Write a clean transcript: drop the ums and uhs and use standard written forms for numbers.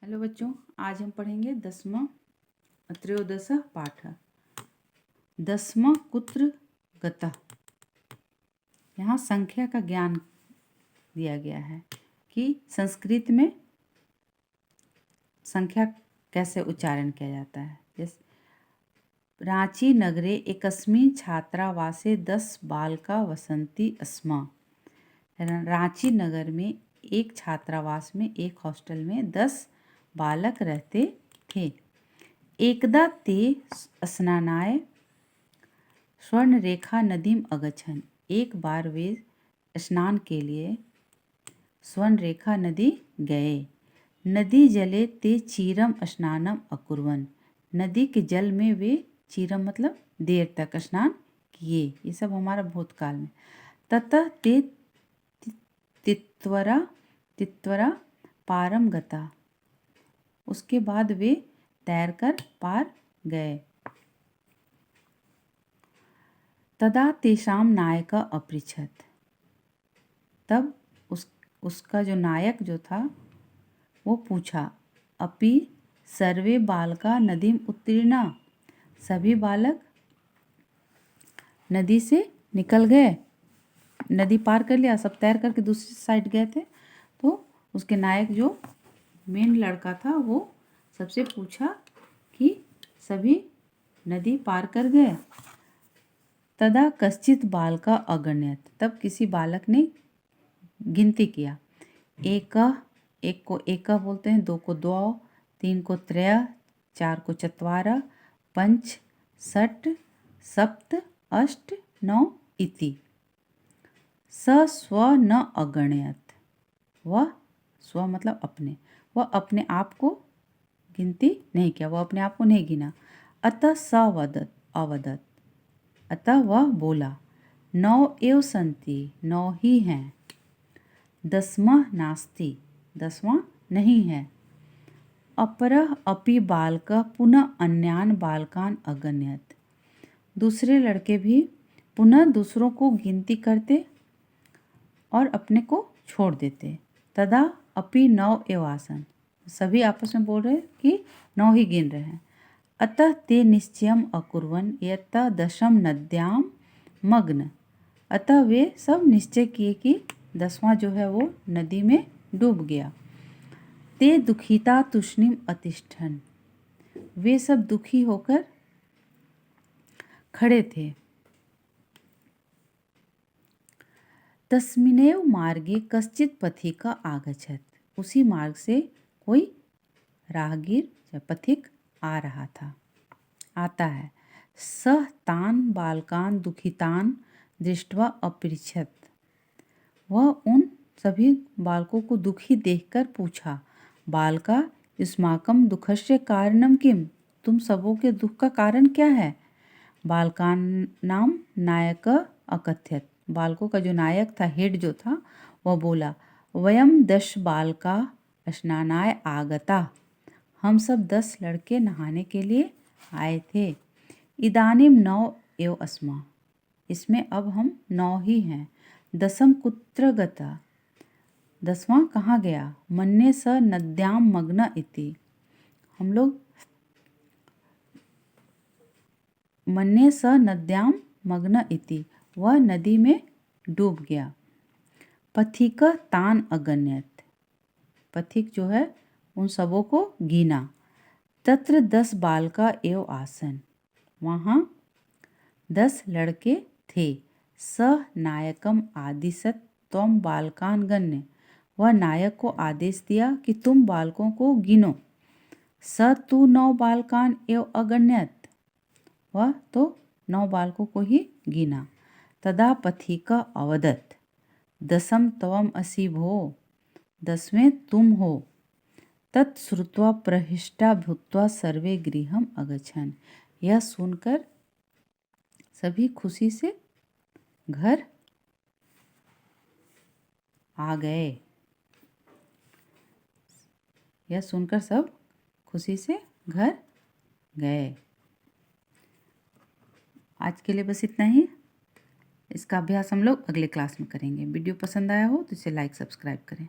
Hello बच्चों, आज हम पढ़ेंगे 10वां त्रयोदश पाठ। 10वां कुत्र गतः। यहाँ संख्या का ज्ञान दिया गया है कि संस्कृत में संख्या कैसे उच्चारण किया जाता है। जैसे रांची नगरे एकस्मिन् छात्रावासे 10 बालका वसन्ति स्म। रांची नगर में एक छात्रावास में, एक हॉस्टल में 10 बालक रहते थे। एकदा ते स्नानाय स्वर्णरेखा नदीम अगच्छन्। एक बार वे स्नान के लिए स्वर्णरेखा नदी गए। नदी जले ते चीरम स्नानम अकुर्वन्। नदी के जल में वे चीरम मतलब देर तक स्नान किए। ये सब हमारा भूतकाल में। ततः ते तित्वरा पारम गता। उसके बाद वे तैरकर पार गए। तदा तेषां नायक अपृच्छत्। तब उसका जो नायक जो था वो पूछा, अपि सर्वे बालका नदीम उत्तीर्णा। सभी बालक नदी से निकल गए, नदी पार कर लिया, सब तैर करके दूसरी साइड गए थे। तो उसके नायक जो मेन लड़का था वो सबसे पूछा कि सभी नदी पार कर गए। तदा कश्चित बालका अगण्यत। तब किसी बालक ने गिनती किया। एक को एक बोलते हैं, 2 को 2, 3 को 3, 4 को 4, 5 6 7 8 9 इति। स स्व न अगण्यत। वह स्व मतलब अपने, वह अपने आप को गिनती नहीं किया, वह अपने आप को नहीं गिना। अतः स अवदत्। अतः वह बोला, 9 एव सन्ति। 9 ही हैं। 10वां नास्ति। 10वां नहीं है। अपरः अपि बालकः पुनः अन्यान बालकान अगण्यत। दूसरे लड़के भी पुनः दूसरों को गिनती करते और अपने को छोड़ देते। तदा अपि 9 एव आसन। सभी आपस में बोल रहे कि 9 ही गिन रहे हैं। अतः ते निश्चयम अकुर्वन् यत् 10 नद्यां मग्न। अतः वे सब निश्चय किए कि 10वां जो है वो नदी में डूब गया। ते दुखिता तुष्णीम अतिष्ठन्। वे सब दुखी होकर खड़े थे। तस्मिन्नेव मार्गे कश्चित् पथिक आगच्छत्। उसी मार्ग से कोई राहगीर या पथिक आ रहा था, आता है। सह तान बालकान दुखितान दृष्ट्वा अपृच्छत्। वह उन सभी बालकों को दुखी देखकर पूछा, बालका युष्माकं दुःखस्य कारणं किम। तुम सबों के दुख का कारण क्या है। बालकानां नायक अकथयत्। बालकों का जो नायक था, हेड जो था, वह बोला, वयम 10 बालका स्नानाय आगता। हम सब 10 लड़के नहाने के लिए आए थे। इदानीम 9 एव अस्म। इसमें अब हम 9 ही हैं। 10 कुत्र गता। 10वां कहाँ गया। मन्ये स नद्यां मग्न इति। हम लोग मन्ये स नद्यां मग्न इति। वह नदी में डूब गया। पथिक तान अगण्यत। पथिक जो है उन सबों को गिना। तत्र 10 बालका एव आसन। वहाँ 10 लड़के थे। स नायकम आदिशत् त्वं बालकान गण्य। वह नायक को आदेश दिया कि तुम बालकों को गिनो। स तु 9 बालकान एव अगण्यत। वह तो 9 बालकों को ही गिना। तदा पथिक अवदत्, 10 त्वम् असि भो। 10वें तुम हो। तत्श्रुत्वा प्रहृष्टा भूत्वा सर्वे गृहम् अगच्छन्। यह सुनकर सभी खुशी से घर आ गए। यह सुनकर सब खुशी से घर गए। आज के लिए बस इतना ही। इसका अभ्यास हम लोग अगले क्लास में करेंगे। वीडियो पसंद आया हो तो इसे लाइक सब्सक्राइब करें।